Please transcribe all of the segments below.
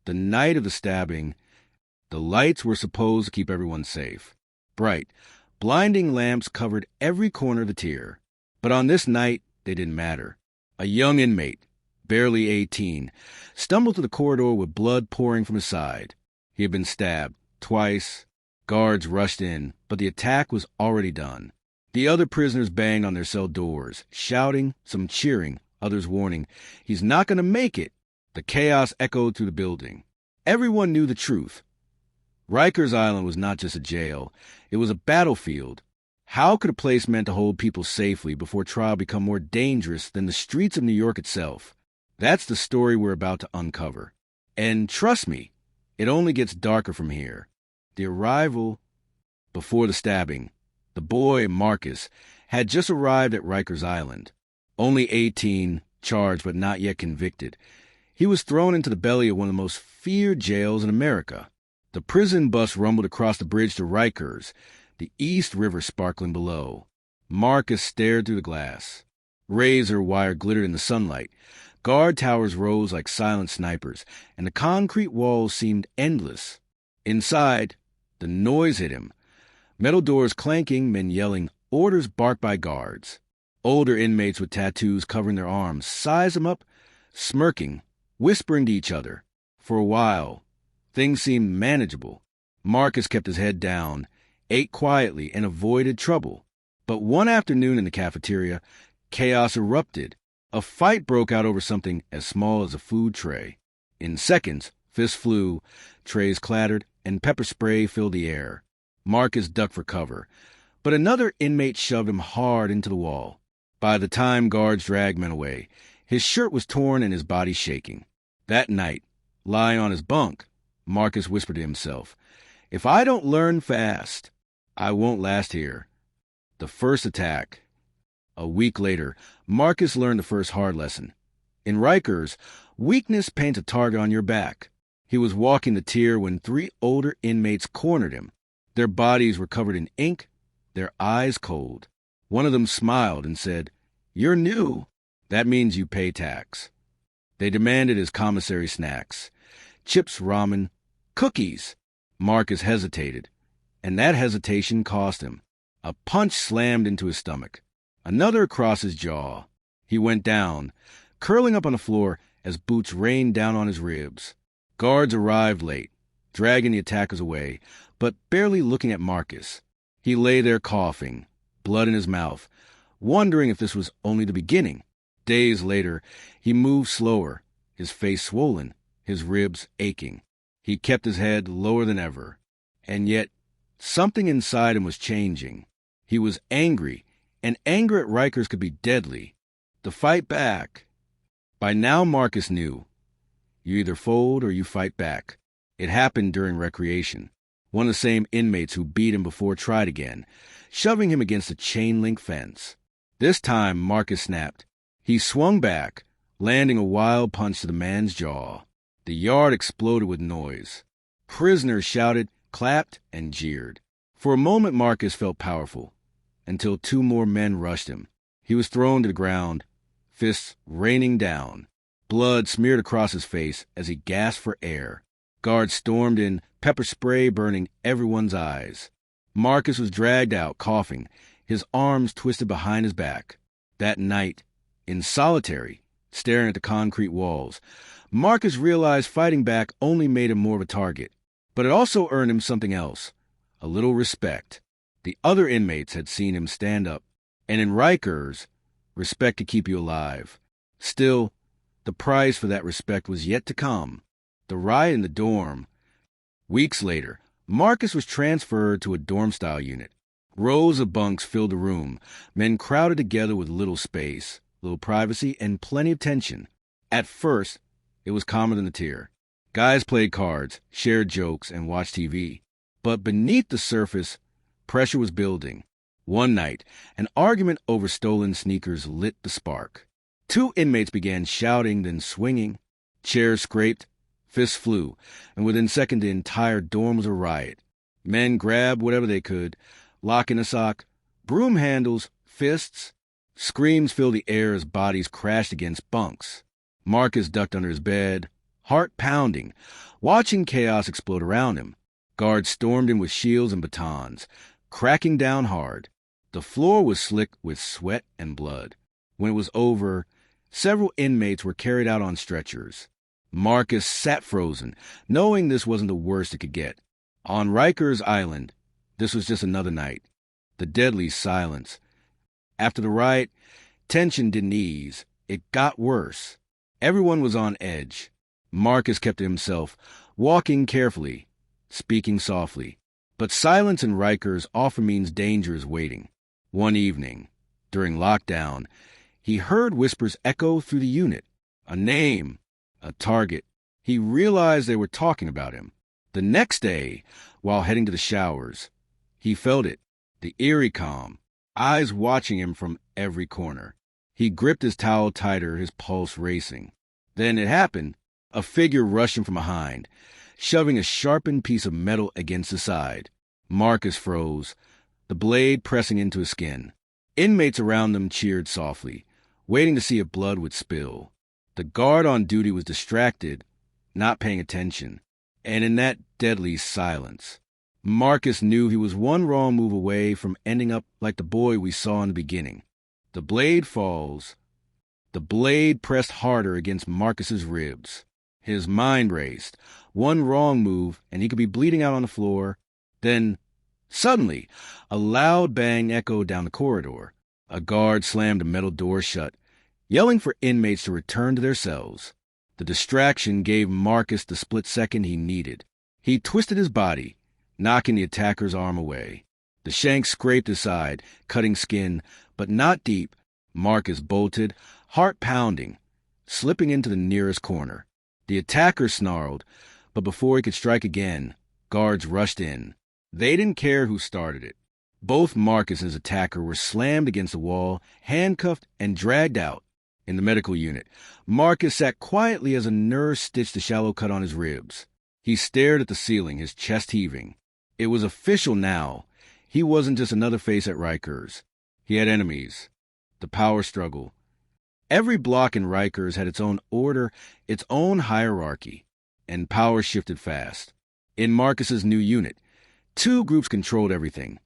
The night of the stabbing, the lights were supposed to keep everyone safe. Bright, blinding lamps covered every corner of the tier. But on this night, they didn't matter. A young inmate, barely 18, stumbled through the corridor with blood pouring from his side. He had been stabbed twice. Guards rushed in, but the attack was already done. The other prisoners banged on their cell doors, shouting, some cheering, others warning, "He's not going to make it." The chaos echoed through the building. Everyone knew the truth. Rikers Island was not just a jail. It was a battlefield. How could a place meant to hold people safely before trial become more dangerous than the streets of New York itself? That's the story we're about to uncover. And trust me, it only gets darker from here. The arrival before the stabbing. The boy, Marcus, had just arrived at Rikers Island. Only 18, charged but not yet convicted. He was thrown into the belly of one of the most feared jails in America. The prison bus rumbled across the bridge to Rikers, the East River sparkling below. Marcus stared through the glass. Razor wire glittered in the sunlight. Guard towers rose like silent snipers, and the concrete walls seemed endless. Inside, the noise hit him. Metal doors clanking, men yelling, orders barked by guards. Older inmates with tattoos covering their arms sized him up, smirking, whispering to each other. For a while, things seemed manageable. Marcus kept his head down, ate quietly, and avoided trouble. But one afternoon in the cafeteria, chaos erupted. A fight broke out over something as small as a food tray. In seconds, fists flew, trays clattered, and pepper spray filled the air. Marcus ducked for cover, but another inmate shoved him hard into the wall. By the time guards dragged men away, his shirt was torn and his body shaking. That night, lying on his bunk, Marcus whispered to himself, "If I don't learn fast, I won't last here." The first attack. A week later, Marcus learned the first hard lesson. In Rikers, weakness paints a target on your back. He was walking the tier when 3 older inmates cornered him. Their bodies were covered in ink, their eyes cold. One of them smiled and said, "You're new. That means you pay tax." They demanded his commissary snacks. Chips, ramen, cookies. Marcus hesitated, and that hesitation cost him. A punch slammed into his stomach. Another across his jaw. He went down, curling up on the floor as boots rained down on his ribs. Guards arrived late, dragging the attackers away, but barely looking at Marcus. He lay there coughing, blood in his mouth, wondering if this was only the beginning. Days later, he moved slower, his face swollen, his ribs aching. He kept his head lower than ever. And yet, something inside him was changing. He was angry, and anger at Rikers could be deadly. To fight back. By now, Marcus knew. You either fold or you fight back. It happened during recreation. One of the same inmates who beat him before tried again, shoving him against a chain-link fence. This time, Marcus snapped. He swung back, landing a wild punch to the man's jaw. The yard exploded with noise. Prisoners shouted, clapped, and jeered. For a moment, Marcus felt powerful, until 2 more men rushed him. He was thrown to the ground, fists raining down. Blood smeared across his face as he gasped for air. Guards stormed in, pepper spray burning everyone's eyes. Marcus was dragged out, coughing, his arms twisted behind his back. That night, in solitary, staring at the concrete walls, Marcus realized fighting back only made him more of a target. But it also earned him something else, a little respect. The other inmates had seen him stand up, and in Rikers, respect could keep you alive. Still, the price for that respect was yet to come. The riot in the dorm. Weeks later, Marcus was transferred to a dorm-style unit. Rows of bunks filled the room, men crowded together with little space, little privacy, and plenty of tension. At first, it was calmer than the tier. Guys played cards, shared jokes, and watched TV. But beneath the surface, pressure was building. One night, an argument over stolen sneakers lit the spark. 2 inmates began shouting, then swinging. Chairs scraped, fists flew, and within seconds the entire dorm was a riot. Men grabbed whatever they could, lock in a sock, broom handles, fists. Screams filled the air as bodies crashed against bunks. Marcus ducked under his bed, heart pounding, watching chaos explode around him. Guards stormed in with shields and batons, cracking down hard. The floor was slick with sweat and blood. When it was over, several inmates were carried out on stretchers. Marcus sat frozen, knowing this wasn't the worst it could get. On Rikers Island, this was just another night. The deadly silence. After the riot, tension didn't ease. It got worse. Everyone was on edge. Marcus kept to himself, walking carefully, speaking softly. But silence in Rikers often means danger is waiting. One evening, during lockdown, he heard whispers echo through the unit. A name, a target. He realized they were talking about him. The next day, while heading to the showers, he felt it, the eerie calm, eyes watching him from every corner. He gripped his towel tighter, his pulse racing. Then it happened. A figure rushed him from behind, shoving a sharpened piece of metal against his side. Marcus froze, the blade pressing into his skin. Inmates around them cheered softly, waiting to see if blood would spill. The guard on duty was distracted, not paying attention. And in that deadly silence, Marcus knew he was one wrong move away from ending up like the boy we saw in the beginning. The blade falls. The blade pressed harder against Marcus's ribs. His mind raced. One wrong move, and he could be bleeding out on the floor. Then, suddenly, a loud bang echoed down the corridor. A guard slammed a metal door shut, yelling for inmates to return to their cells. The distraction gave Marcus the split second he needed. He twisted his body, knocking the attacker's arm away. The shank scraped his side, cutting skin, but not deep. Marcus bolted, heart pounding, slipping into the nearest corner. The attacker snarled, but before he could strike again, guards rushed in. They didn't care who started it. Both Marcus and his attacker were slammed against the wall, handcuffed, and dragged out. In the medical unit, Marcus sat quietly as a nurse stitched a shallow cut on his ribs. He stared at the ceiling, his chest heaving. It was official now. He wasn't just another face at Rikers. He had enemies. The power struggle. Every block in Rikers had its own order, its own hierarchy, and power shifted fast. In Marcus's new unit, two groups controlled everything.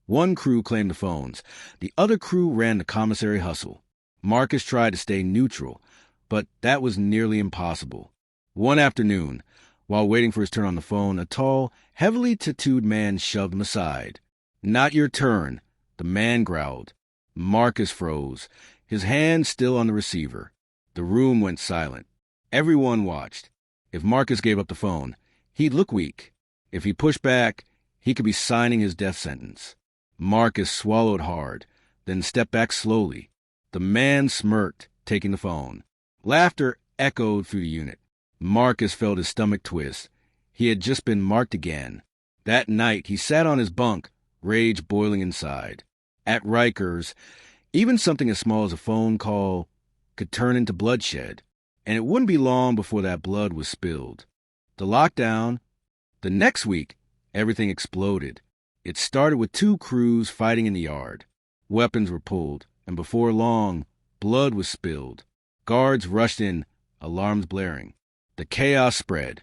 One crew claimed the phones. The other crew ran the commissary hustle. Marcus tried to stay neutral, but that was nearly impossible. One afternoon, while waiting for his turn on the phone, a tall, heavily tattooed man shoved him aside. "Not your turn," the man growled. Marcus froze, his hand still on the receiver. The room went silent. Everyone watched. If Marcus gave up the phone, he'd look weak. If he pushed back, he could be signing his death sentence. Marcus swallowed hard, then stepped back slowly. The man smirked, taking the phone. Laughter echoed through the unit. Marcus felt his stomach twist. He had just been marked again. That night, he sat on his bunk, rage boiling inside. At Rikers, even something as small as a phone call could turn into bloodshed, and it wouldn't be long before that blood was spilled. The lockdown. The next week, everything exploded. It started with two crews fighting in the yard. Weapons were pulled, and before long, blood was spilled. Guards rushed in, alarms blaring. The chaos spread.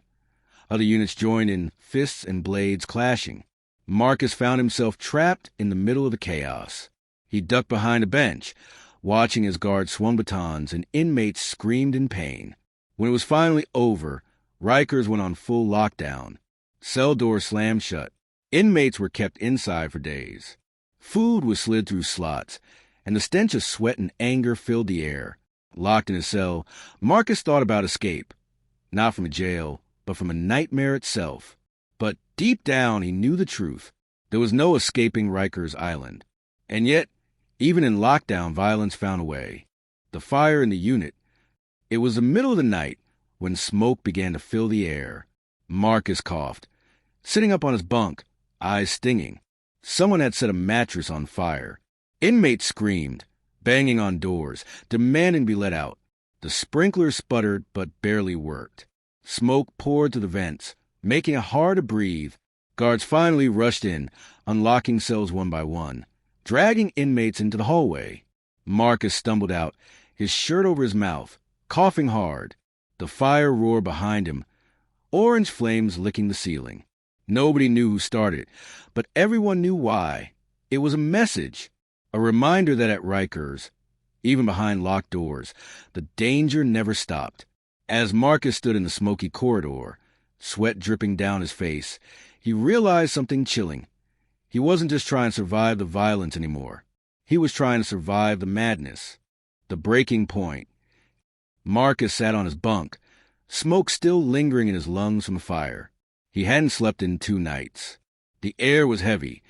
Other units joined in, fists and blades clashing. Marcus found himself trapped in the middle of the chaos. He ducked behind a bench, watching as guards swung batons and inmates screamed in pain. When it was finally over, Rikers went on full lockdown. Cell doors slammed shut. Inmates were kept inside for days. Food was slid through slots, and the stench of sweat and anger filled the air. Locked in his cell, Marcus thought about escape. Not from a jail, but from a nightmare itself. But deep down, he knew the truth. There was no escaping Rikers Island. And yet, even in lockdown, violence found a way. The fire in the unit. It was the middle of the night when smoke began to fill the air. Marcus coughed, sitting up on his bunk, eyes stinging. Someone had set a mattress on fire. Inmates screamed, banging on doors, demanding to be let out. The sprinklers sputtered but barely worked. Smoke poured through the vents, making it hard to breathe. Guards finally rushed in, unlocking cells one by one, dragging inmates into the hallway. Marcus stumbled out, his shirt over his mouth, coughing hard. The fire roared behind him, orange flames licking the ceiling. Nobody knew who started it, but everyone knew why. It was a message, a reminder that at Rikers, even behind locked doors, the danger never stopped. As Marcus stood in the smoky corridor, sweat dripping down his face, he realized something chilling. He wasn't just trying to survive the violence anymore. He was trying to survive the madness, the breaking point. Marcus sat on his bunk, smoke still lingering in his lungs from the fire. He hadn't slept in 2 nights. The air was heavy,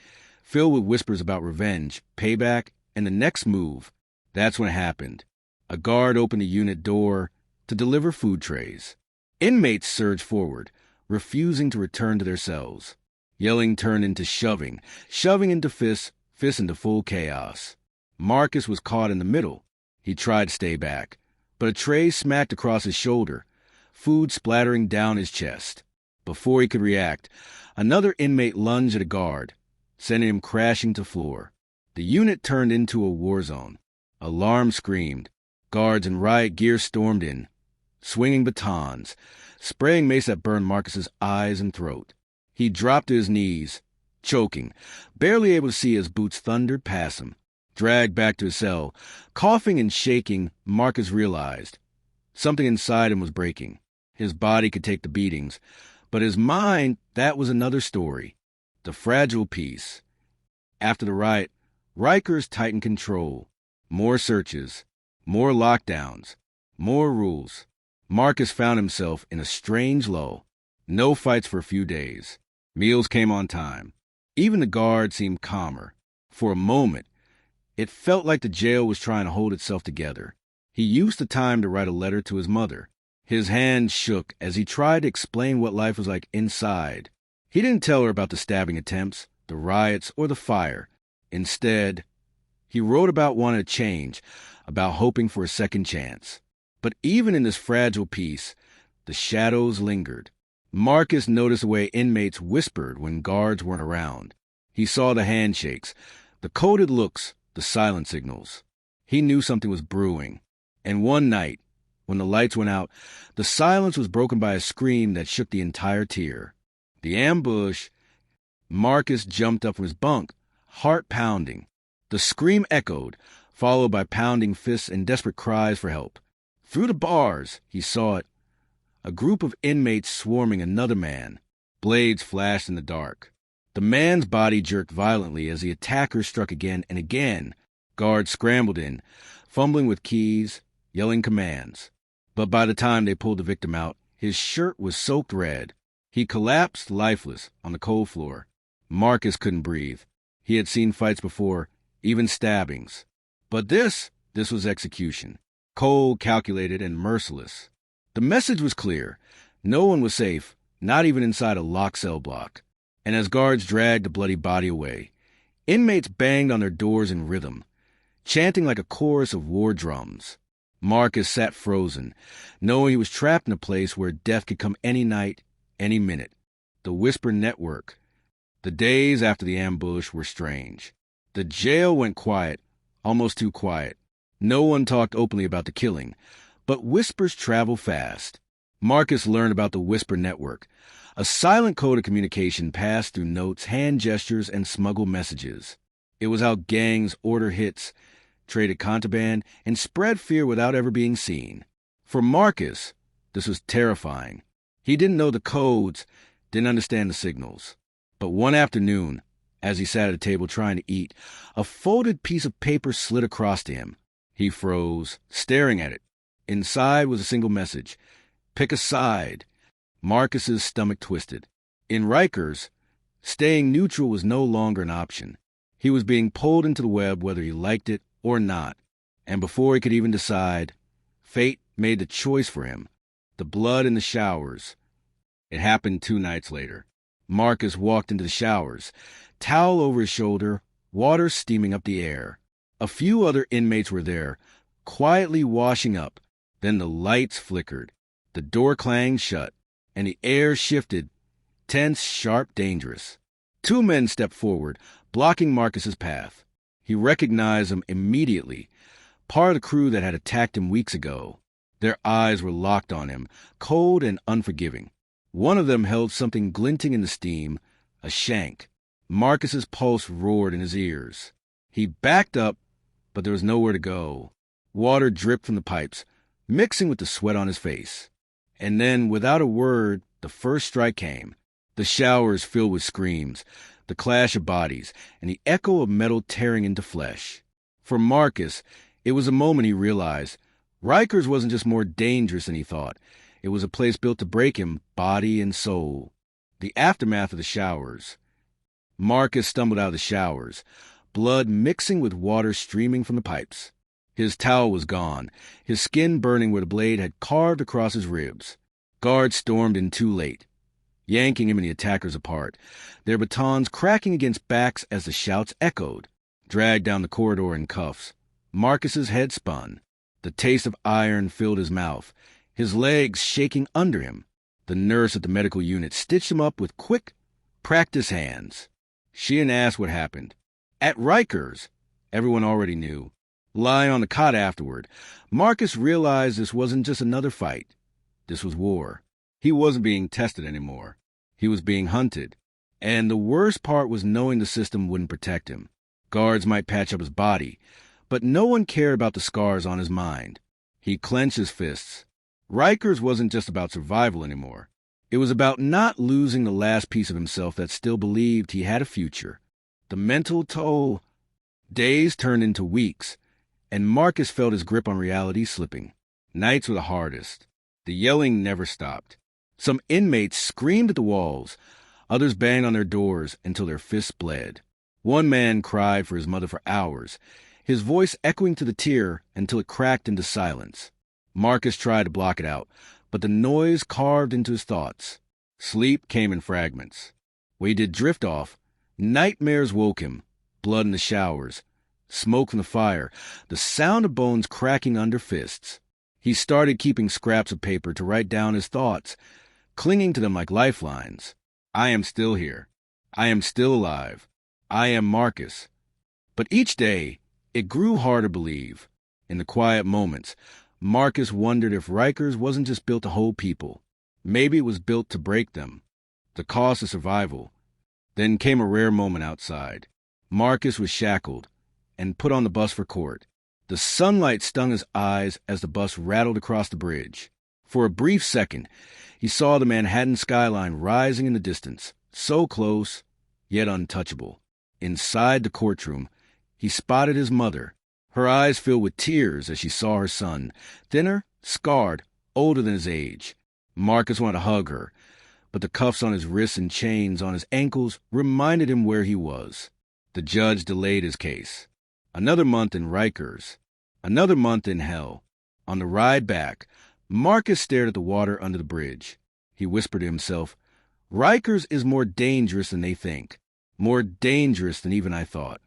filled with whispers about revenge, payback, and the next move. That's when it happened. A guard opened the unit door to deliver food trays. Inmates surged forward, refusing to return to their cells. Yelling turned into shoving, shoving into fists, fists into full chaos. Marcus was caught in the middle. He tried to stay back, but a tray smacked across his shoulder, food splattering down his chest. Before he could react, another inmate lunged at a guard, sending him crashing to the floor. The unit turned into a war zone. Alarms screamed. Guards in riot gear stormed in, swinging batons, spraying mace that burned Marcus's eyes and throat. He dropped to his knees, choking, barely able to see as boots thundered past him. Dragged back to his cell, coughing and shaking, Marcus realized something inside him was breaking. His body could take the beatings, but his mind, that was another story. The fragile piece. After the riot, Rikers tightened control. More searches, more lockdowns, more rules. Marcus found himself in a strange lull. No fights for a few days. Meals came on time. Even the guard seemed calmer. For a moment, it felt like the jail was trying to hold itself together. He used the time to write a letter to his mother. His hand shook as he tried to explain what life was like inside. He didn't tell her about the stabbing attempts, the riots, or the fire. Instead, he wrote about wanting to change, about hoping for a second chance. But even in this fragile peace, the shadows lingered. Marcus noticed the way inmates whispered when guards weren't around. He saw the handshakes, the coded looks, the silent signals. He knew something was brewing. And one night, when the lights went out, the silence was broken by a scream that shook the entire tier. The ambush. Marcus jumped up from his bunk, heart pounding. The scream echoed, followed by pounding fists and desperate cries for help. Through the bars, he saw it. A group of inmates swarming another man. Blades flashed in the dark. The man's body jerked violently as the attackers struck again and again. Guards scrambled in, fumbling with keys, yelling commands. But by the time they pulled the victim out, his shirt was soaked red. He collapsed lifeless on the cold floor. Marcus couldn't breathe. He had seen fights before, even stabbings. But this was execution. Cold, calculated, and merciless. The message was clear. No one was safe, not even inside a locked cell block. And as guards dragged the bloody body away, inmates banged on their doors in rhythm, chanting like a chorus of war drums. Marcus sat frozen, knowing he was trapped in a place where death could come any night, any minute. The Whisper Network. The days after the ambush were strange. The jail went quiet, almost too quiet. No one talked openly about the killing, but whispers travel fast. Marcus learned about the Whisper Network, a silent code of communication passed through notes, hand gestures, and smuggled messages. It was how gangs order hits, traded contraband, and spread fear without ever being seen. For Marcus, this was terrifying. He didn't know the codes, didn't understand the signals. But one afternoon, as he sat at a table trying to eat, a folded piece of paper slid across to him. He froze, staring at it. Inside was a single message. Pick a side. Marcus's stomach twisted. In Rikers, staying neutral was no longer an option. He was being pulled into the web whether he liked it or not. And before he could even decide, fate made the choice for him. The blood in the showers. It happened 2 nights later. Marcus walked into the showers, towel over his shoulder, water steaming up the air. A few other inmates were there, quietly washing up. Then the lights flickered. The door clanged shut, and the air shifted, tense, sharp, dangerous. 2 men stepped forward, blocking Marcus's path. He recognized them immediately, part of the crew that had attacked him weeks ago. Their eyes were locked on him, cold and unforgiving. One of them held something glinting in the steam, a shank. Marcus's pulse roared in his ears. He backed up, but there was nowhere to go. Water dripped from the pipes, mixing with the sweat on his face. And then, without a word, the first strike came. The showers filled with screams, the clash of bodies, and the echo of metal tearing into flesh. For Marcus, it was a moment he realized Rikers wasn't just more dangerous than he thought. It was a place built to break him, body and soul. The aftermath of the showers. Marcus stumbled out of the showers, blood mixing with water streaming from the pipes. His towel was gone, his skin burning where the blade had carved across his ribs. Guards stormed in too late, yanking him and the attackers apart, their batons cracking against backs as the shouts echoed. Dragged down the corridor in cuffs, Marcus's head spun. The taste of iron filled his mouth, his legs shaking under him. The nurse at the medical unit stitched him up with quick, practiced hands. She didn't ask what happened. At Rikers, everyone already knew. Lying on the cot afterward, Marcus realized this wasn't just another fight. This was war. He wasn't being tested anymore. He was being hunted. And the worst part was knowing the system wouldn't protect him. Guards might patch up his body, but no one cared about the scars on his mind. He clenched his fists. Rikers wasn't just about survival anymore. It was about not losing the last piece of himself that still believed he had a future. The mental toll. Days turned into weeks, and Marcus felt his grip on reality slipping. Nights were the hardest. The yelling never stopped. Some inmates screamed at the walls. Others banged on their doors until their fists bled. One man cried for his mother for hours, his voice echoing to the tier until it cracked into silence. Marcus tried to block it out, but the noise carved into his thoughts. Sleep came in fragments. When he did drift off, nightmares woke him. Blood in the showers, smoke from the fire, the sound of bones cracking under fists. He started keeping scraps of paper to write down his thoughts, clinging to them like lifelines. I am still here. I am still alive. I am Marcus. But each day, it grew harder to believe. In the quiet moments, Marcus wondered if Rikers wasn't just built to hold people. Maybe it was built to break them. The cost of survival. Then came a rare moment outside. Marcus was shackled and put on the bus for court. The sunlight stung his eyes as the bus rattled across the bridge. For a brief second, he saw the Manhattan skyline rising in the distance, so close, yet untouchable. Inside the courtroom, he spotted his mother. Her eyes filled with tears as she saw her son, thinner, scarred, older than his age. Marcus wanted to hug her, but the cuffs on his wrists and chains on his ankles reminded him where he was. The judge delayed his case. Another month in Rikers. Another month in hell. On the ride back, Marcus stared at the water under the bridge. He whispered to himself, Rikers is more dangerous than they think. More dangerous than even I thought.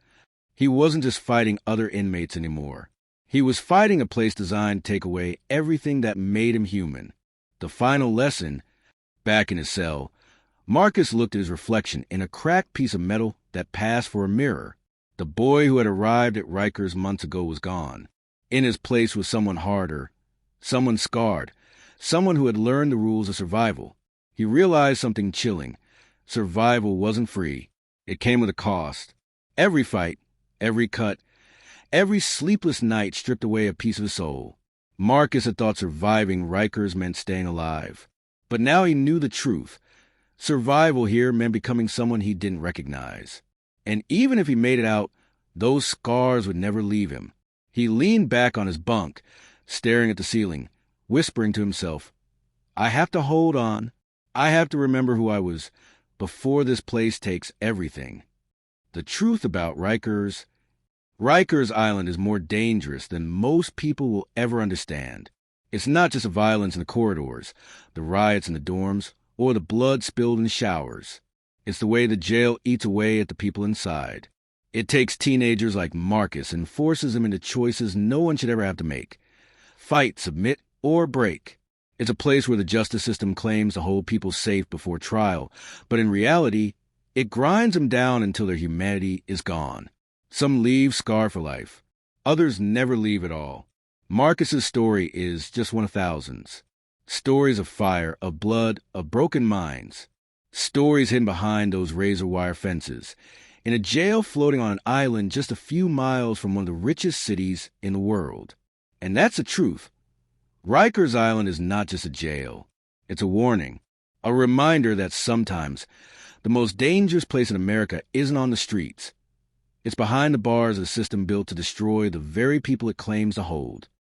He wasn't just fighting other inmates anymore. He was fighting a place designed to take away everything that made him human. The final lesson, back in his cell, Marcus looked at his reflection in a cracked piece of metal that passed for a mirror. The boy who had arrived at Rikers months ago was gone. In his place was someone harder, someone scarred, someone who had learned the rules of survival. He realized something chilling. Survival wasn't free. It came with a cost. Every fight, every cut, every sleepless night stripped away a piece of his soul. Marcus had thought surviving Rikers meant staying alive. But now he knew the truth. Survival here meant becoming someone he didn't recognize. And even if he made it out, those scars would never leave him. He leaned back on his bunk, staring at the ceiling, whispering to himself, I have to hold on. I have to remember who I was before this place takes everything. The truth about Rikers Island is more dangerous than most people will ever understand. It's not just the violence in the corridors, the riots in the dorms, or the blood spilled in the showers. It's the way the jail eats away at the people inside. It takes teenagers like Marcus and forces them into choices no one should ever have to make. Fight, submit, or break. It's a place where the justice system claims to hold people safe before trial, but in reality, it grinds them down until their humanity is gone. Some leave scarred for life. Others never leave at all. Marcus's story is just one of thousands. Stories of fire, of blood, of broken minds. Stories hidden behind those razor wire fences. In a jail floating on an island just a few miles from one of the richest cities in the world. And that's the truth. Rikers Island is not just a jail. It's a warning. A reminder that sometimes the most dangerous place in America isn't on the streets. It's behind the bars of a system built to destroy the very people it claims to hold.